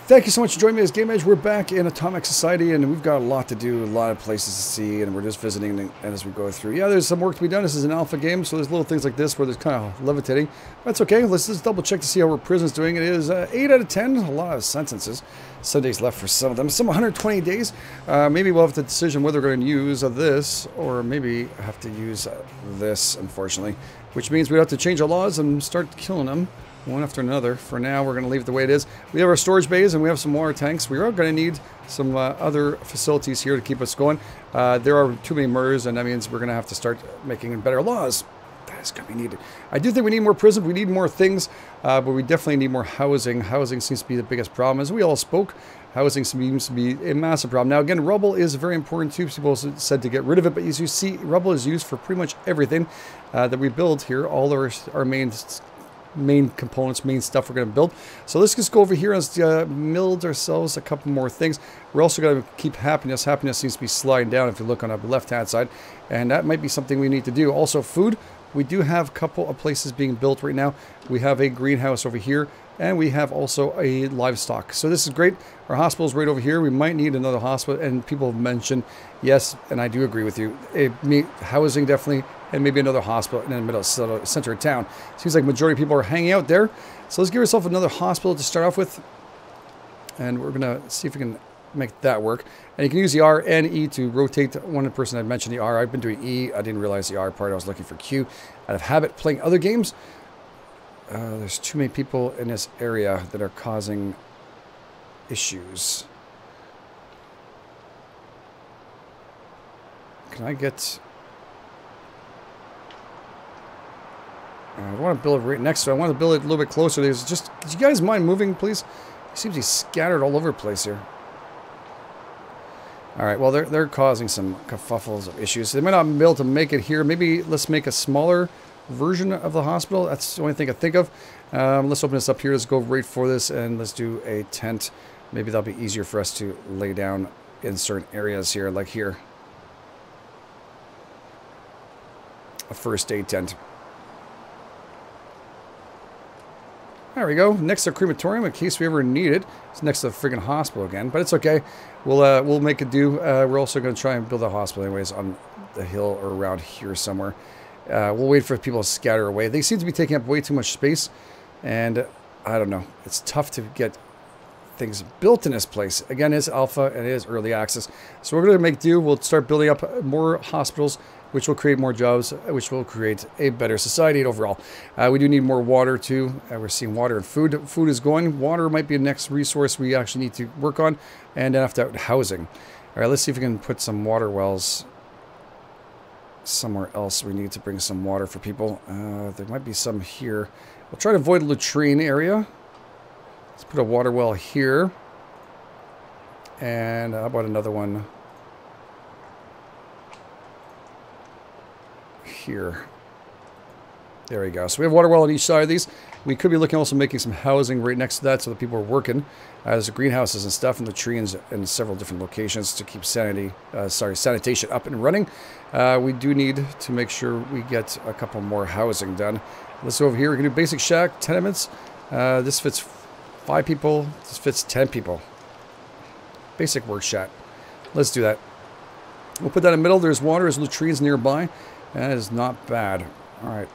Thank you so much for joining me as GameEdged. We're back in Atomic Society, and we've got a lot to do, a lot of places to see, and we're just visiting and as we go through. Yeah, there's some work to be done. This is an alpha game, so there's little things like this where there's kind of levitating. That's okay. Let's just double check to see how our prison's doing. It is 8 out of 10. A lot of sentences. Some days left for some of them. Some 120 days. Maybe we'll have to decision whether we're going to use this, or maybe have to use this, unfortunately. Which means we have to change our laws and start killing them one after another. For now, we're going to leave it the way it is. We have our storage bays and we have some water tanks. We are going to need some other facilities here to keep us going. There are too many murders, and that means we're going to have to start making better laws. That is going to be needed. I do think we need more prison. We need more things, but we definitely need more housing. Housing seems to be the biggest problem. As we all spoke, housing seems to be a massive problem. Now, again, rubble is very important too. People said to get rid of it, but as you see, rubble is used for pretty much everything that we build here. All our main components, main stuff we're going to build. So let's just go over here and build ourselves a couple more things. We're also going to keep happiness. Happiness seems to be sliding down if you look on the left-hand side, and that might be something we need to do. Also, food. We do have a couple of places being built right now. We have a greenhouse over here, and we have also a livestock. So this is great. Our hospital is right over here. We might need another hospital, and people have mentioned, yes, and I do agree with you, housing definitely, and maybe another hospital in the middle center of town. Seems like majority of people are hanging out there. So let's give ourselves another hospital to start off with, and we're going to see if we can make that work. And you can use the R and E to rotate. One person had mentioned the R. I've been doing E. I didn't realize the R part. I was looking for Q. Out of habit, playing other games. There's too many people in this area that are causing issues. Can I get... I don't want to build it right next to it. I want to build it a little bit closer. There's just... Do you guys mind moving, please? It seems to be scattered all over the place here. Alright, well, they're causing some kerfuffles of issues. They might not be able to make it here. Maybe let's make a smaller version of the hospital. That's the only thing I think of. Let's open this up here. Let's go right for this, and let's do a tent. Maybe that'll be easier for us to lay down in certain areas here, like here. A first aid tent. There we go. Next to the crematorium, in case we ever need it. It's next to the friggin' hospital again, but it's okay. We'll make it do. We're also going to try and build a hospital anyways on the hill or around here somewhere. We'll wait for people to scatter away. They seem to be taking up way too much space, and I don't know. It's tough to get things built in this place. Again, it's alpha and it is early access. So we're going to make do. We'll start building up more hospitals, which will create more jobs, which will create a better society overall. We do need more water too. We're seeing water and food. Food is going. Water might be the next resource we actually need to work on. And then after that, housing. All right, let's see if we can put some water wells somewhere else. We need to bring some water for people. There might be some here. We'll try to avoid the latrine area. Let's put a water well here. And how about another one here? There we go. So we have water well on each side of these. We could be looking also making some housing right next to that so that people are working. There's greenhouses and stuff and latrines in several different locations to keep sanitation up and running. We do need to make sure we get a couple more housing done. Let's go over here. We're going to do basic shack tenements. This fits 5 people. This fits 10 people. Basic work shack. Let's do that. We'll put that in the middle. There's water. There's latrines nearby. That is not bad. All right.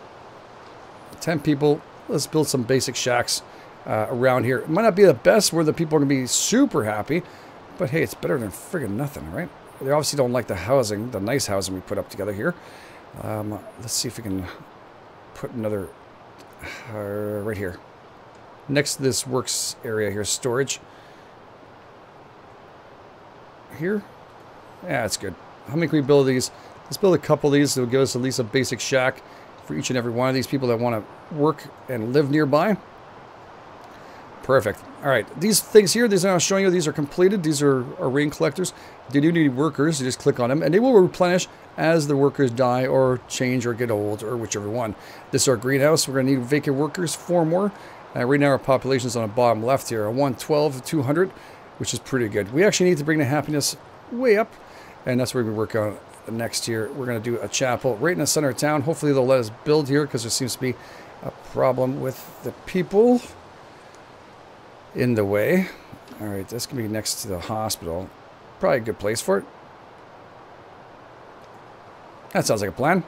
10 people. Let's build some basic shacks around here. It might not be the best where the people are going to be super happy, but hey, it's better than friggin' nothing, right? They obviously don't like the housing, the nice housing we put up together here. Let's see if we can put another right here. Next to this works area here, storage. Here? Yeah, that's good. How many can we build of these? Let's build a couple of these. It'll give us at least a basic shack for each and every one of these people that want to work and live nearby. Perfect. All right, these things here, these I'm showing you, these are completed. These are rain collectors. They do need workers. You just click on them, and they will replenish as the workers die or change or get old or whichever one. This is our greenhouse. We're going to need vacant workers, 4 more. Right now our population is on the bottom left here, 112 200, which is pretty good. We actually need to bring the happiness way up, and that's where we work on next year. We're going to do a chapel right in the center of town. Hopefully they'll let us build here because there seems to be a problem with the people. in the way. All right, that's going to be next to the hospital. Probably a good place for it. That sounds like a plan.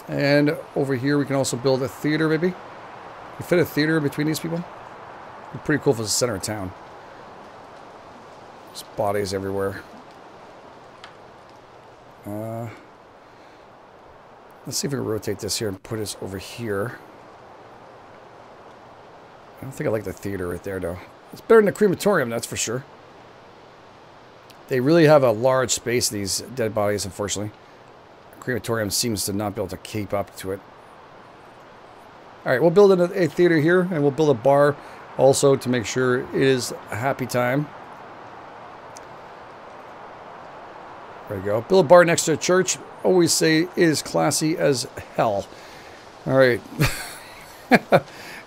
And over here we can also build a theater, maybe. We fit a theater between these people. It'd be pretty cool if it's the center of town. There's bodies everywhere. Let's see if we can rotate this here and put us over here. I don't think I like the theater right there, though. It's better than the crematorium, that's for sure. They really have a large space, these dead bodies, unfortunately. The crematorium seems to not be able to keep up to it. Alright, we'll build a theater here, and we'll build a bar also to make sure it is a happy time. There we go. Build a bar next to a church. Always say it is classy as hell. Alright.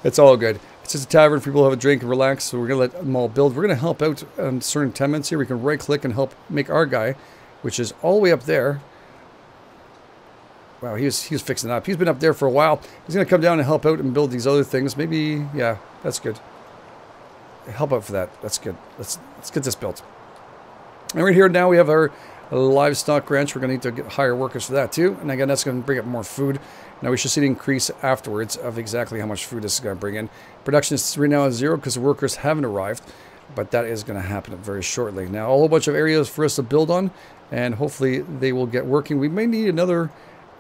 It's all good. It's just a tavern for people to have a drink and relax, so we're going to let them all build. We're going to help out on certain tenants here. We can right-click and help make our guy, which is all the way up there. Wow, he was fixing it up. He's been up there for a while. He's going to come down and help out and build these other things. Maybe, yeah, that's good. Help out for that. That's good. Let's get this built. And right here now we have our livestock ranch. We're going to need to hire workers for that too. And again, that's going to bring up more food. Now we should see an increase afterwards of exactly how much food this is going to bring in. Production is right now at 0 because the workers haven't arrived. But that is going to happen very shortly. Now a whole bunch of areas for us to build on. And hopefully they will get working. We may need another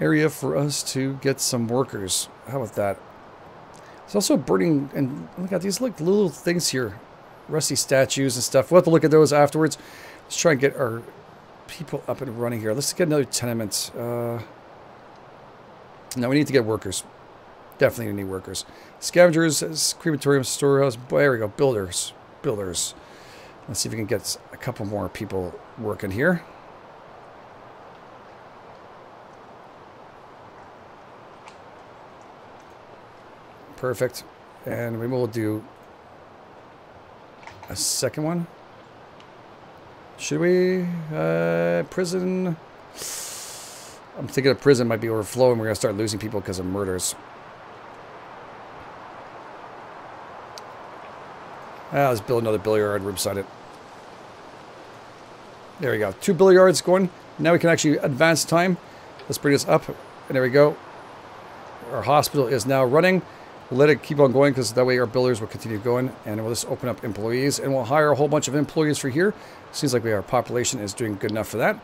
area for us to get some workers. How about that? It's also burning, and look at these little things here. Rusty statues and stuff. We'll have to look at those afterwards. Let's try and get our people up and running here. Let's get another tenement. No, we need to get workers. Definitely need workers. Scavengers, crematorium, storehouse. There we go. Builders. Builders. Let's see if we can get a couple more people working here. Perfect. And we will do a second one. Should we? Prison. I'm thinking a prison might be overflowing. We're going to start losing people because of murders. Let's build another billiard room beside it. There we go. 2 billiards going. Now we can actually advance time. Let's bring this up. And there we go. Our hospital is now running. We'll let it keep on going because that way our builders will continue going. And we'll just open up employees. And we'll hire a whole bunch of employees for here. Seems like our population is doing good enough for that.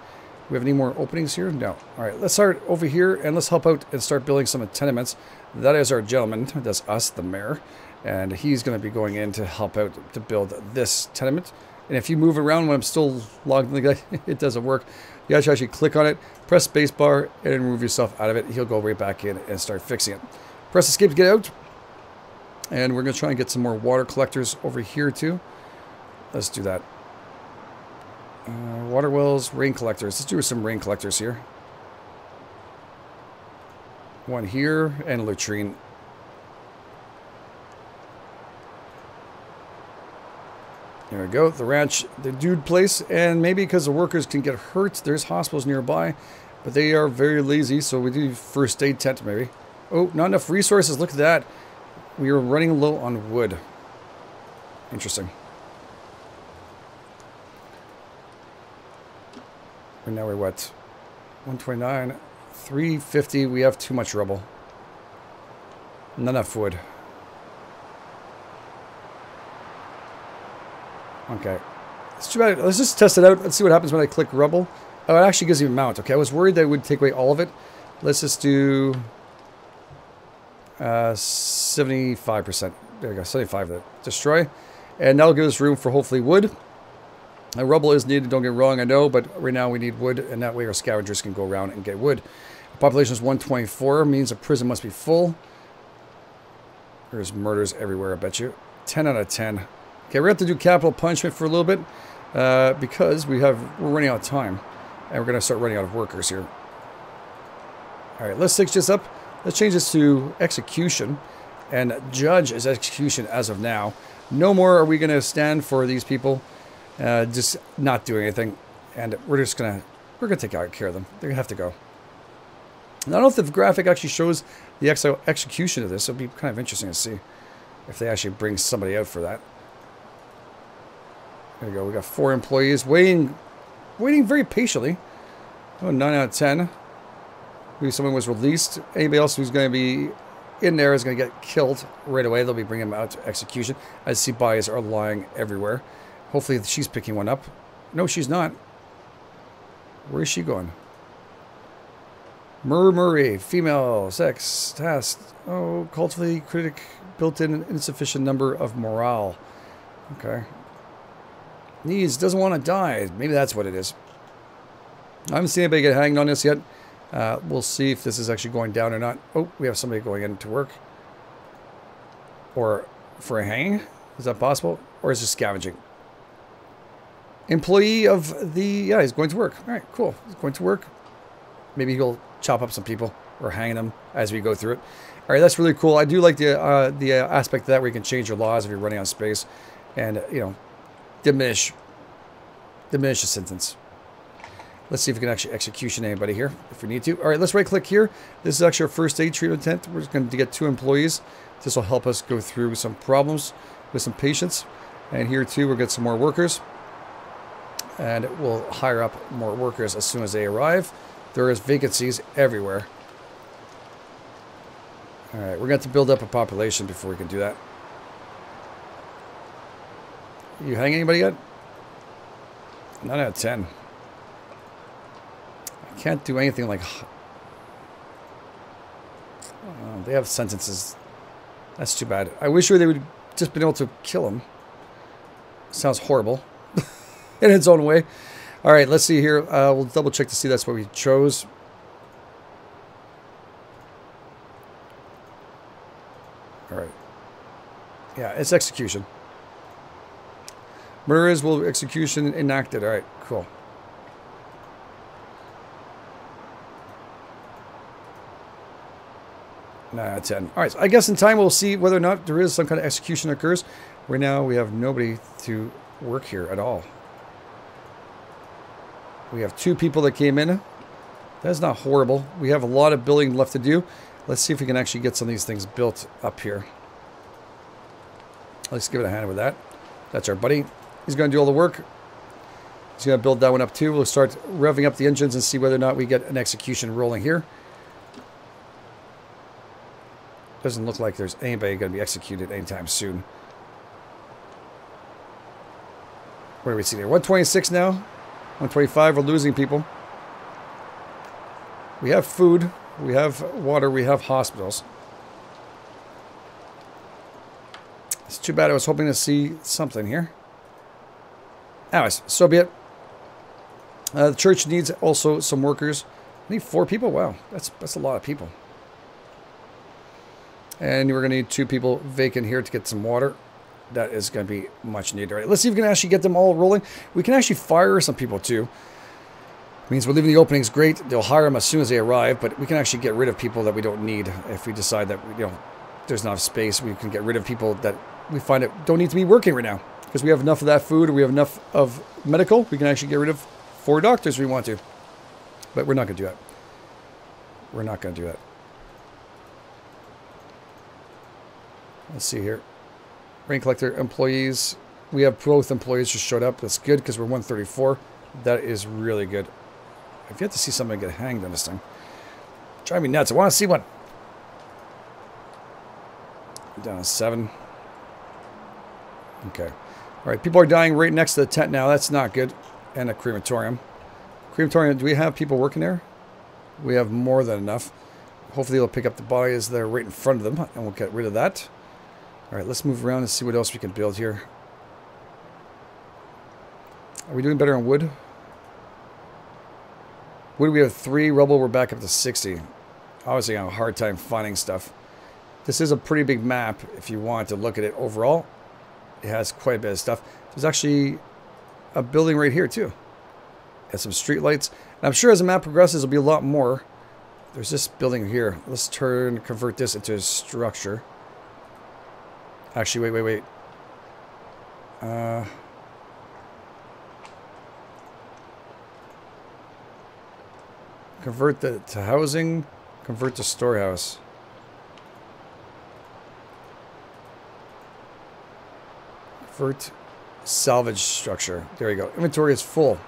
We have any more openings here? No. All right, let's start over here and let's help out and start building some tenements. That is our gentleman. That's us, the mayor. And he's going to be going in to help out to build this tenement. And if you move around when I'm still logged in, it doesn't work. You have to actually click on it, press spacebar, and remove yourself out of it. He'll go right back in and start fixing it. Press escape to get out. And we're going to try and get some more water collectors over here too. Let's do that. Water wells, rain collectors. Let's do some rain collectors here. One here and a latrine. There we go. The ranch, the dude place. And maybe because the workers can get hurt, there's hospitals nearby. But they are very lazy, so we do first aid tent maybe. Oh, not enough resources. Look at that. We are running low on wood. Interesting. And now we're what? 129. 350. We have too much rubble. Not enough wood. Okay. It's too bad. Let's just test it out. Let's see what happens when I click rubble. Oh, it actually gives you a mount. Okay, I was worried that it would take away all of it. Let's just do 75%. There we go. 75 of it. Destroy. And that'll give us room for hopefully wood. Rubble is needed, don't get me wrong, I know, but right now we need wood, and that way our scavengers can go around and get wood. The population is 124, means a prison must be full. There's murders everywhere, I bet you. 10 out of 10. Okay, we're going to have to do capital punishment for a little bit, because we're running out of time, and we're going to start running out of workers here. Alright, let's fix this up. Let's change this to execution, and judge is execution as of now. No more are we going to stand for these people. Just not doing anything, and we're gonna take care of them. They're gonna have to go. And I don't know if the graphic actually shows the execution of this. It'll be kind of interesting to see. if they actually bring somebody out for that. There we go. We got 4 employees waiting very patiently. Oh, 9 out of 10. Maybe someone was released. Anybody else who's going to be in there is going to get killed right away. They'll be bringing them out to execution. I see bodies are lying everywhere. Hopefully she's picking one up. No, she's not. Where is she going? Murmury, female, sex, task. Oh, culturally critic, built-in insufficient number of morale. Okay. Needs, doesn't want to die. Maybe that's what it is. I haven't seen anybody get hanged on this yet. We'll see if this is actually going down or not. Oh, we have somebody going into work. Or for a hanging? Is that possible? Or is it scavenging? Employee of the... Yeah, he's going to work. All right, cool. He's going to work. Maybe he'll chop up some people or hang them as we go through it. All right, that's really cool. I do like the aspect of that where you can change your laws if you're running on space. And, you know, diminish the sentence. Let's see if we can actually execution anybody here if we need to. All right, let's right click here. This is actually our first aid treatment tent. We're just going to get 2 employees. This will help us go through some problems with some patients. And here too, we'll get some more workers. And we'll hire up more workers as soon as they arrive. There is vacancies everywhere. All right, we're going to have to build up a population before we can do that. You hang anybody yet? 9 out of 10. I can't do anything like... they have sentences. That's too bad. I wish they would just been able to kill him. Sounds horrible. In its own way. All right, let's see here. We'll double check to see that's what we chose. All right. Yeah, it's execution. Murderers will execution enacted. All right, cool. Nah, 10. All right, so I guess in time we'll see whether or not there is some kind of execution occurs. Right now we have nobody to work here at all. We have 2 people that came in. That's not horrible. We have a lot of building left to do. Let's see if we can actually get some of these things built up here. Let's give it a hand with that. That's our buddy. He's going to do all the work. He's going to build that one up too. We'll start revving up the engines and see whether or not we get an execution rolling here. Doesn't look like there's anybody going to be executed anytime soon. What are we seeing here? 126 now. 125. We're losing people. We have food. We have water. We have hospitals. It's too bad. I was hoping to see something here. Anyways, so be it. The church needs also some workers. We need 4 people. Wow, that's a lot of people. And we're going to need 2 people vacant here to get some water. That is going to be much needed. All right, let's see if we can actually get them all rolling. We can actually fire some people too. It means we're leaving the openings great. They'll hire them as soon as they arrive, but we can actually get rid of people that we don't need if we decide that there's not enough space. We can get rid of people that we find that don't need to be working right now because we have enough of that food or we have enough of medical. We can actually get rid of 4 doctors if we want to, but we're not going to do that. We're not going to do that. Let's see here. Rain collector employees. We have both employees just showed up. That's good because we're 134. That is really good. I've yet to see somebody get hanged on this thing. Drive me nuts. I want to see one. Down to 7. Okay. All right. People are dying right next to the tent now. That's not good. And a crematorium. Crematorium. Do we have people working there? We have more than enough. Hopefully they'll pick up the bodies that are right in front of them and we'll get rid of that. All right, let's move around and see what else we can build here. Are we doing better on wood? Wood, we have 3. Rubble, we're back up to 60. Obviously, I have a hard time finding stuff. This is a pretty big map if you want to look at it overall. It has quite a bit of stuff. There's actually a building right here, too. It has some street lights. And I'm sure as the map progresses, there'll be a lot more. There's this building here. Let's convert this into a structure. Actually, wait. Convert to housing. Convert to storehouse. Vert salvage structure. There you go. Inventory is full.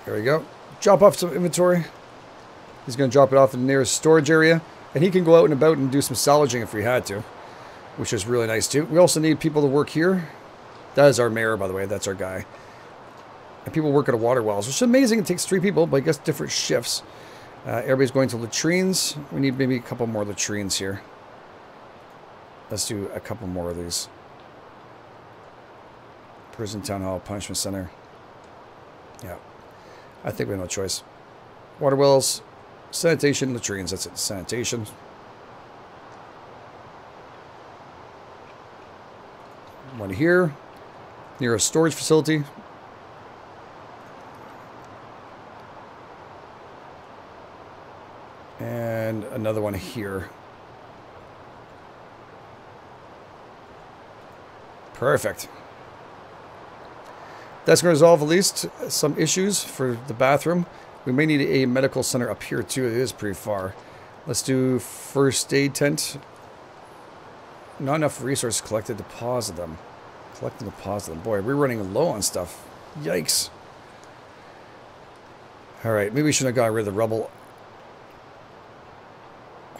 There we go. Drop off some inventory. He's going to drop it off in the nearest storage area. And he can go out and about and do some salvaging if we had to. Which is really nice too. We also need people to work here. That is our mayor, by the way. That's our guy. And people work at a water wells, which is amazing. It takes 3 people, but I guess different shifts. Everybody's going to latrines. We need maybe a couple more latrines here. Let's do a couple more of these. Prison, town hall, punishment center. Yeah. I think we have no choice. Water wells, sanitation, latrines. That's it. Sanitation. One here. Near a storage facility. And another one here. Perfect. That's going to resolve at least some issues for the bathroom. We may need a medical center up here too. It is pretty far. Let's do first aid tent. Not enough resources collected. Deposit them. Collect and deposit them. Boy, we're running low on stuff. Yikes. Alright, maybe we shouldn't have got rid of the rubble.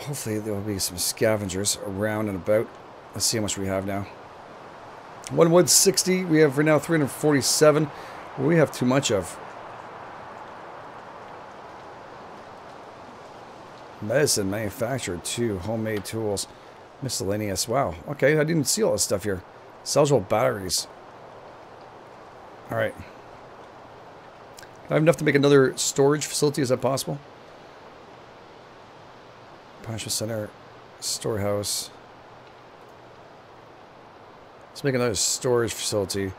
Hopefully there will be some scavengers around and about. Let's see how much we have now. One wood, 60. We have right now 347. We have too much of. Medicine manufactured too. Homemade tools. Miscellaneous. Wow. Okay, I didn't see all this stuff here. Salvageable batteries. Alright. I have enough to make another storage facility. Is that possible? Punishment center. Storehouse. Let's make another storage facility.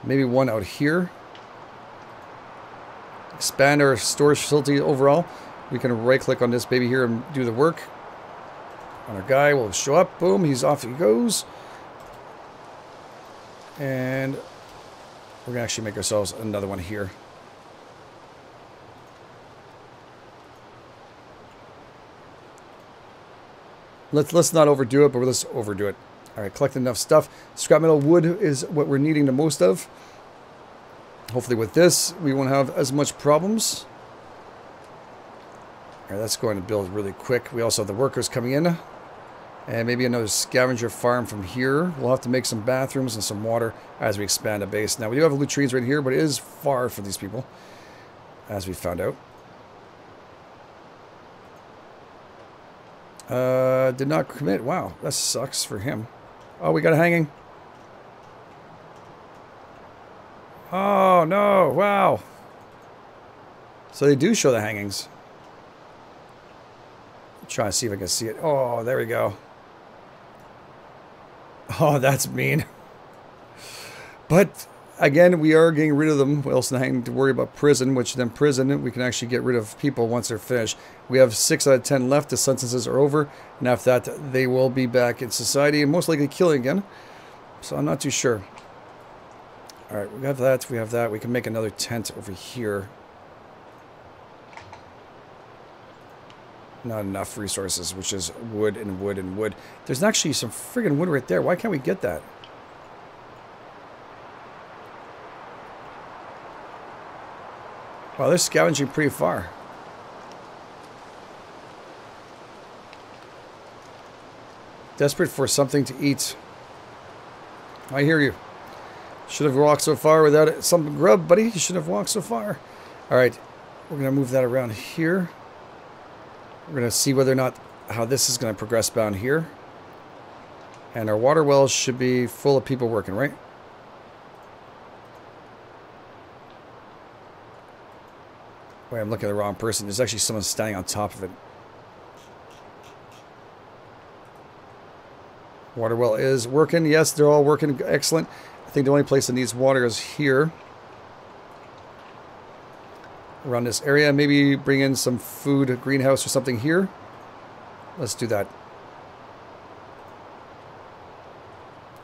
Maybe one out here. Expand our storage facility overall. We can right click on this baby here and do the work. And our guy will show up. Boom, he's off he goes. And we're gonna actually make ourselves another one here. Let's not overdo it, but let's overdo it. Alright, collect enough stuff. Scrap metal wood is what we're needing the most of. Hopefully with this, we won't have as much problems. Alright, that's going to build really quick. We also have the workers coming in. And maybe another scavenger farm from here. We'll have to make some bathrooms and some water as we expand the base. Now, we do have latrines right here, but it is far for these people, as we found out. Did not commit. Wow, that sucks for him. Oh, we got a hanging. Oh, no. Wow. So they do show the hangings. Try to see if I can see it. Oh, there we go. Oh, that's mean. But, again, we are getting rid of them. We also having to worry about prison, which then prison, we can actually get rid of people once they're finished. We have 6 out of 10 left. The sentences are over. And after that, they will be back in society and most likely killing again. So I'm not too sure. Alright, we have that. We have that. We can make another tent over here. Not enough resources, which is wood and wood and wood. There's actually some friggin' wood right there. Why can't we get that? Wow, they're scavenging pretty far. Desperate for something to eat. I hear you. Should have walked so far without some grub, buddy. You should have walked so far. Alright, we're going to move that around here. We're going to see whether or not how this is going to progress down here. And our water wells should be full of people working, right? Wait, I'm looking at the wrong person. There's actually someone standing on top of it. Water well is working. Yes, they're all working. Excellent. I think the only place that needs water is here. Around this area. Maybe bring in some food, a greenhouse or something here. Let's do that.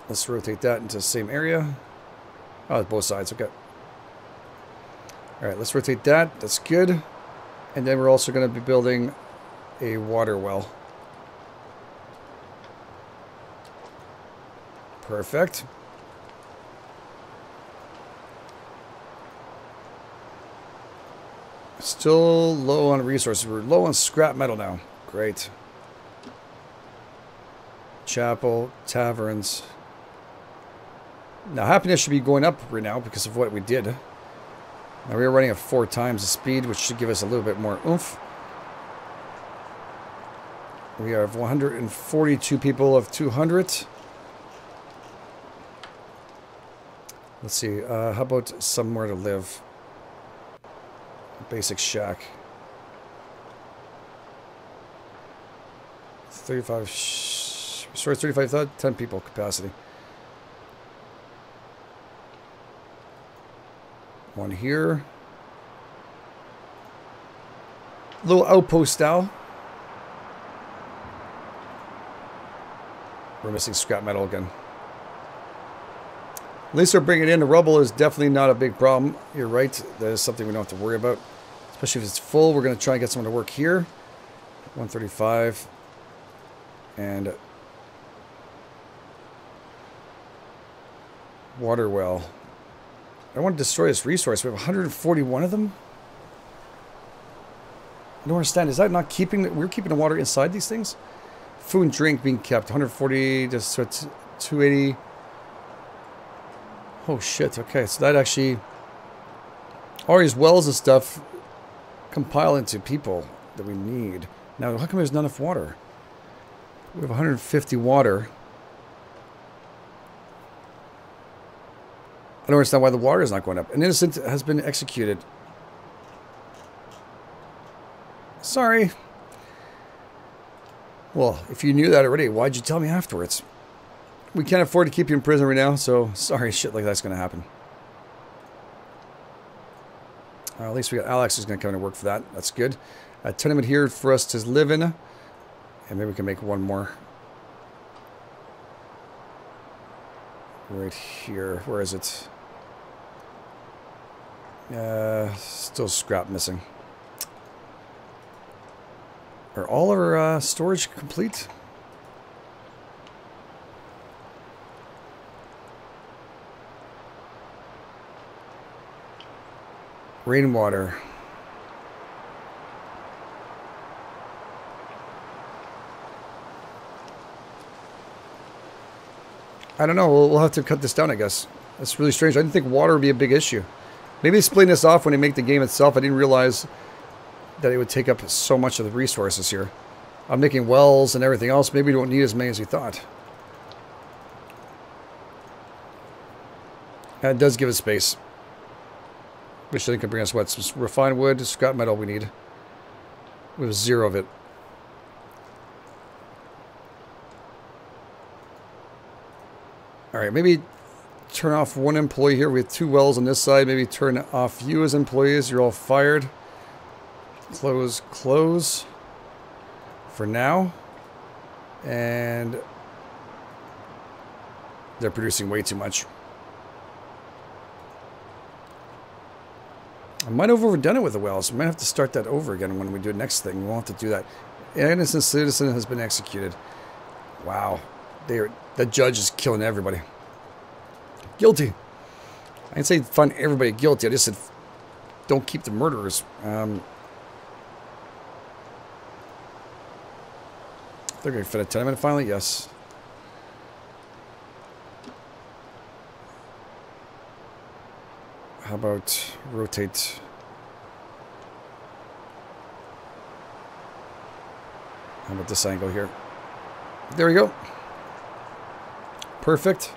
Let's rotate that into the same area. Oh, both sides. Okay. Alright, let's rotate that. That's good. And then we're also going to be building a water well. Perfect. Still low on resources. We're low on scrap metal now. Great. Chapel, taverns. Now happiness should be going up right now because of what we did. Now we are running at 4 times the speed, which should give us a little bit more oomph. We have 142 people of 200. Let's see. How about somewhere to live? Basic shack. 35. Sorry, 35. 10 people capacity. One here. Little outpost style. We're missing scrap metal again. At least they're bringing it in. The rubble is definitely not a big problem. You're right. That is something we don't have to worry about. Especially if it's full. We're going to try and get someone to work here. 135. And water well. I want to destroy this resource. We have 141 of them. I don't understand. Is that not keeping... We're keeping the water inside these things? Food and drink being kept. 140 to 280. Oh shit. Okay, so that actually... All these wells and stuff compile into people that we need. Now, how come there's not enough water? We have 150 water. I don't understand why the water is not going up. An innocent has been executed. Sorry. Well, if you knew that already, why'd you tell me afterwards? We can't afford to keep you in prison right now, so sorry, shit like that's going to happen. At least we got Alex who's going to come in and work for that. That's good. A tenement here for us to live in. And maybe we can make one more. Right here. Where is it? Still scrap missing. Are all our storage complete? Rainwater. I don't know. We'll have to cut this down, I guess. That's really strange. I didn't think water would be a big issue. Maybe splitting this off when they make the game itself. I didn't realize that it would take up so much of the resources here. I'm making wells and everything else. Maybe we don't need as many as we thought. That does give us space. Which I think can bring us what? Some refined wood, scrap metal we need. We have 0 of it. Alright, maybe turn off one employee here. We have 2 wells on this side. Maybe turn off you as employees. You're all fired. Close, close. For now. And they're producing way too much. I might have overdone it with the wells. We might have to start that over again when we do the next thing. We won't have to do that. An innocent citizen has been executed. Wow. The judge is killing everybody. Guilty. I didn't say find everybody guilty. I just said don't keep the murderers. They're going to fit a tenement finally? Yes. How about rotate? How about this angle here? There we go. Perfect.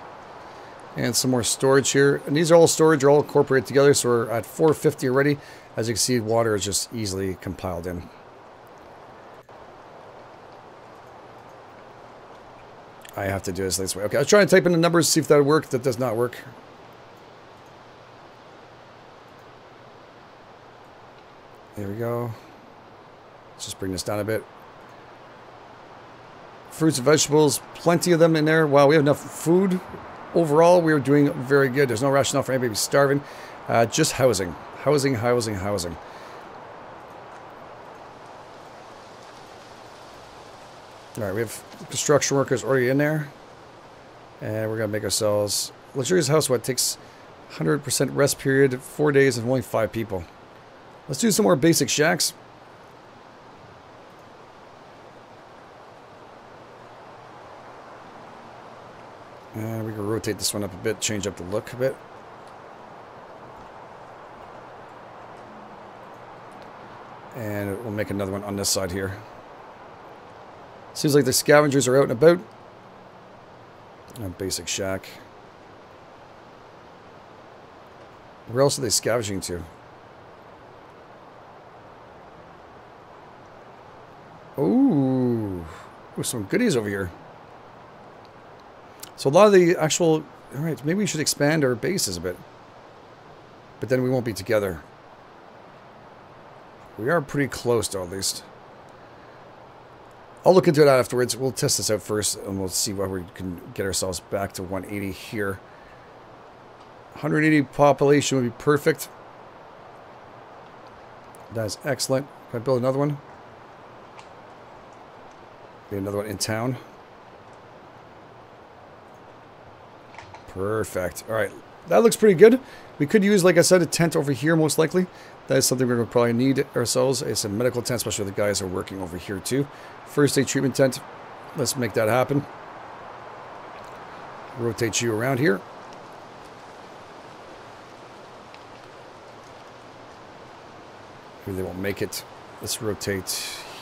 And some more storage here. And these are all storage, are all incorporated together. So we're at 450 already. As you can see, water is just easily compiled in. I have to do this way. Okay, I was trying to type in the numbers, see if that would work. That does not work. There we go. Let's just bring this down a bit. Fruits and vegetables, plenty of them in there. Wow, we have enough food. Overall, we are doing very good. There's no rationale for anybody starving. Just housing. Housing, housing, housing. Alright, we have construction workers already in there. And we're going to make ourselves... luxurious house, what takes 100% rest period, 4 days, and only 5 people. Let's do some more basic shacks. And we can rotate this one up a bit, change up the look a bit. And we'll make another one on this side here. Seems like the scavengers are out and about. A basic shack. Where else are they scavenging to? Ooh, some goodies over here. So a lot of the actual... Alright, maybe we should expand our bases a bit. But then we won't be together. We are pretty close to at least. I'll look into it afterwards. We'll test this out first, and we'll see where we can get ourselves back to 180 here. 180 population would be perfect. That's excellent. Can I build another one? Maybe another one in town. Perfect. Alright. That looks pretty good. We could use, like I said, a tent over here most likely. That is something we're going to probably need ourselves. It's a medical tent, especially the guys are working over here too. First aid treatment tent. Let's make that happen. Rotate you around here. Maybe they won't make it. Let's rotate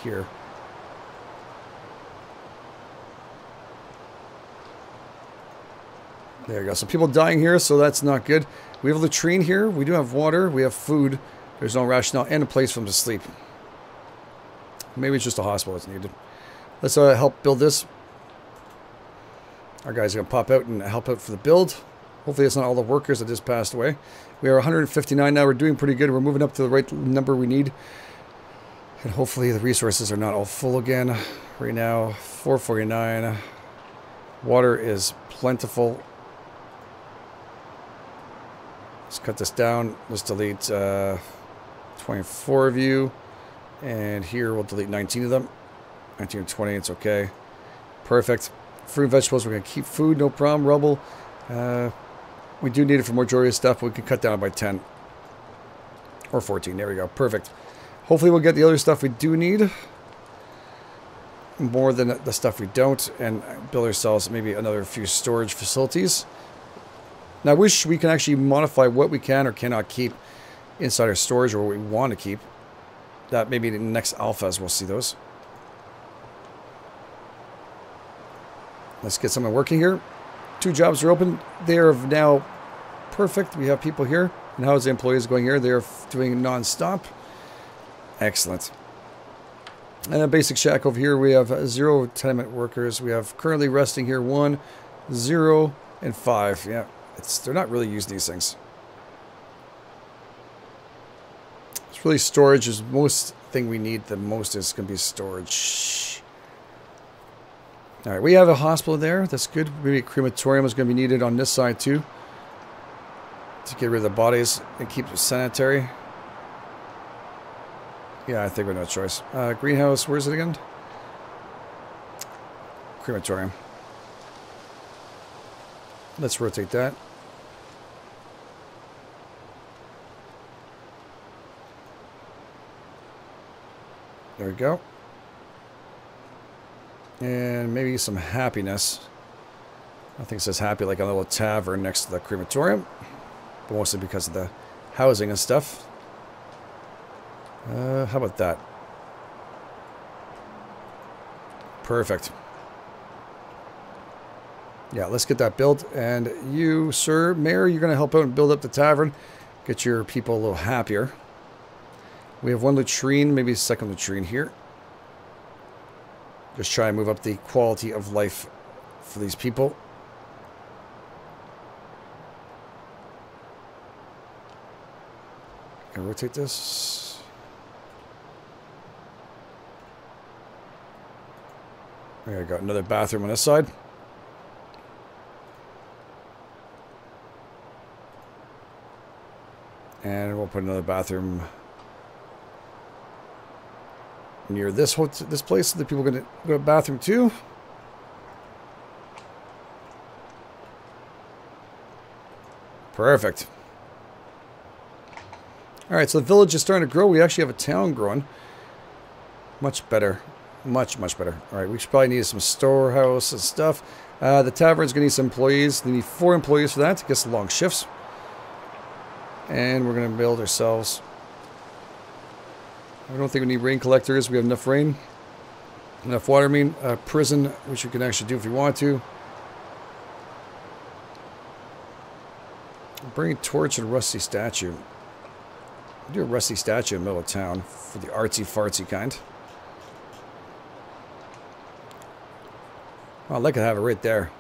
here. There you go. So people dying here, so that's not good. We have a latrine here. We do have water. We have food. There's no rationale and a place for them to sleep. Maybe it's just a hospital that's needed. Let's help build this. Our guys are going to pop out and help out for the build. Hopefully it's not all the workers that just passed away. We are 159 now. We're doing pretty good. We're moving up to the right number we need. And hopefully the resources are not all full again. Right now, 449. Water is plentiful. Let's cut this down. Let's delete 24 of you. And here we'll delete 19 of them. 19 or 20, it's okay. Perfect. Fruit and vegetables, we're going to keep food, no problem. Rubble. We do need it for majority of stuff, but we can cut down by 10. Or 14, there we go. Perfect. Hopefully we'll get the other stuff we do need. More than the stuff we don't. And build ourselves maybe another few storage facilities. Now I wish we can actually modify what we can or cannot keep inside our storage or what we want to keep. That maybe in the next alphas we'll see those. Let's get someone working here. 2 jobs are open. They are now perfect. We have people here. And how's the employees going here? They're doing non-stop. Excellent. And a basic shack over here. We have 0 tenement workers. We have currently resting here 1, 0, and 5. Yeah, they're not really using these things. It's really storage is most thing we need the most is going to be storage. All right, we have a hospital there. That's good. Maybe a crematorium is going to be needed on this side too. To get rid of the bodies and keep it sanitary. Yeah, I think we have no choice. Greenhouse, where's it again? Crematorium. Let's rotate that. There we go. And maybe some happiness. I think it says happy like a little tavern next to the crematorium. But mostly because of the housing and stuff. How about that? Perfect. Yeah, let's get that built. And you, sir, Mayor, you're going to help out and build up the tavern. Get your people a little happier. We have 1 latrine, maybe a second latrine here. Just try and move up the quality of life for these people. Can I rotate this? There we go. Another bathroom on this side. And we'll put another bathroom near this place so that people are going to go to the bathroom too. Perfect. All right, so the village is starting to grow. We actually have a town growing. Much better. Much, much better. All right, we should probably need some storehouse and stuff. The tavern's going to need some employees. They need 4 employees for that to get some long shifts. And we're going to build ourselves. I don't think we need rain collectors. We have enough rain. Enough water, I mean. Prison, which we can actually do if we want to. Bring a torch and a rusty statue. We'll do a rusty statue in the middle of town for the artsy-fartsy kind. Oh, I'd like to have it right there.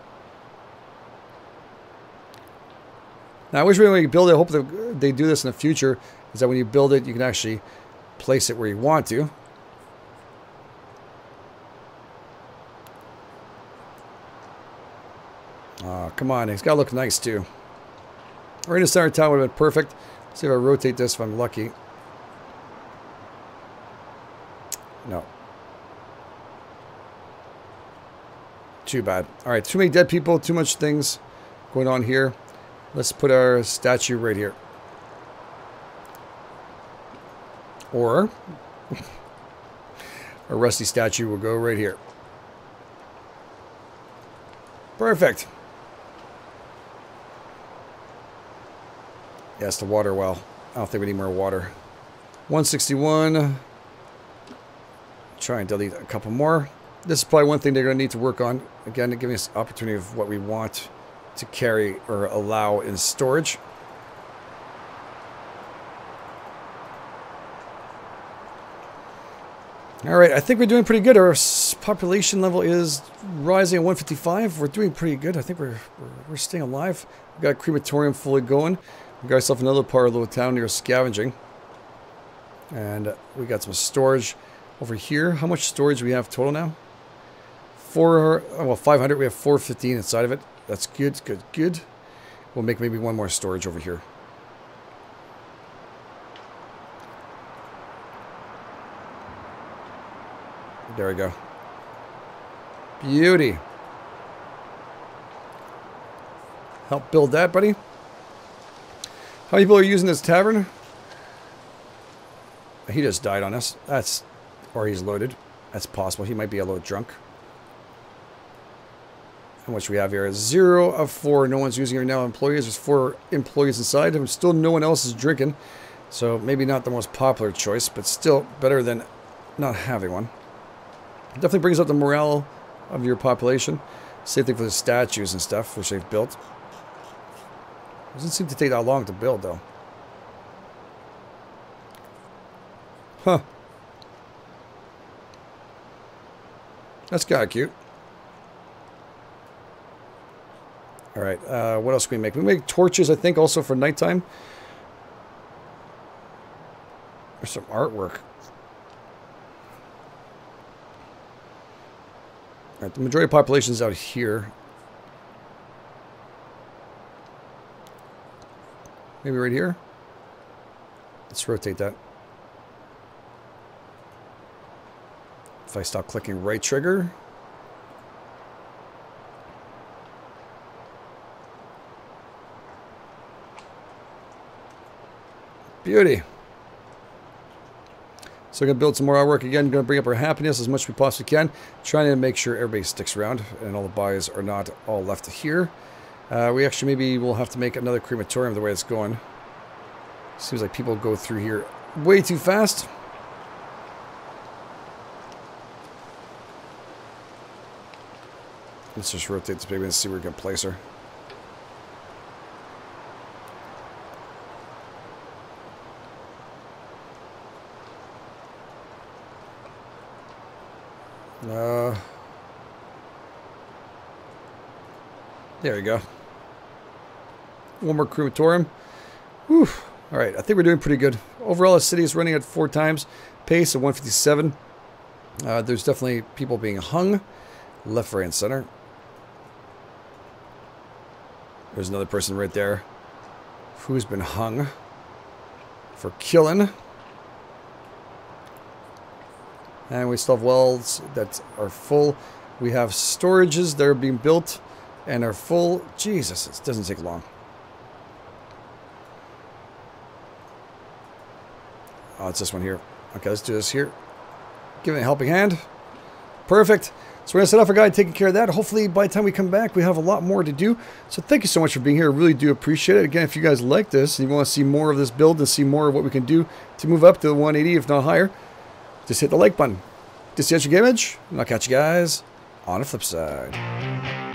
Now, I wish when we build it, I hope that they do this in the future, is that when you build it, you can actually place it where you want to. Oh, come on. It's got to look nice, too. Right in the center of town would have been perfect. Let's see if I rotate this if I'm lucky. No. Too bad. Alright, too many dead people, too much things going on here. Let's put our statue right here. Or a rusty statue will go right here. Perfect. Yes, the water well. I don't think we need more water. 161. Try and delete a couple more. This is probably one thing they're going to need to work on. Again, to give us opportunity of what we want to carry or allow in storage. Alright, I think we're doing pretty good. Our population level is rising at 155. We're doing pretty good. I think we're staying alive. We've got a crematorium fully going. We got ourselves another part of the little town near scavenging. And we got some storage over here. How much storage do we have total now? 500. We have 415 inside of it. That's good, good, good. We'll make maybe one more storage over here. There we go. Beauty. Help build that, buddy. How many people are using this tavern? He just died on us. Or he's loaded. That's possible. He might be a little drunk. How much we have here? 0 of 4. No one's using it right now. Employees. There's 4 employees inside. And still no one else is drinking. So maybe not the most popular choice, but still better than not having one. Definitely brings up the morale of your population. Same thing for the statues and stuff, which they've built. Doesn't seem to take that long to build, though. Huh. That's kind of cute. Alright, what else can we make? We make torches, I think, also for nighttime. There's some artwork. Alright, the majority of the population is out here. Maybe right here? Let's rotate that. If I stop clicking right trigger. Beauty. So we're going to build some more artwork again. Going to bring up our happiness as much as we possibly can. Trying to make sure everybody sticks around and all the buys are not all left here. We actually maybe will have to make another crematorium the way it's going. Seems like people go through here way too fast. Let's just rotate this baby and see where we can place her. There we go. One more crematorium. Whew. Alright, I think we're doing pretty good. Overall, the city is running at 4 times pace of 157. There's definitely people being hung. Left, right, and center. There's another person right there who's been hung for killing. And we still have wells that are full. We have storages that are being built and are full. Jesus, it doesn't take long. Oh, it's this one here. Okay, let's do this here. Give it a helping hand. Perfect. So we're going to set off our guy taking care of that. Hopefully by the time we come back, we have a lot more to do. So thank you so much for being here. I really do appreciate it. Again, if you guys like this and you want to see more of this build and see more of what we can do to move up to the 180, if not higher, just hit the like button. This is your GameEdged, and I'll catch you guys on the flip side.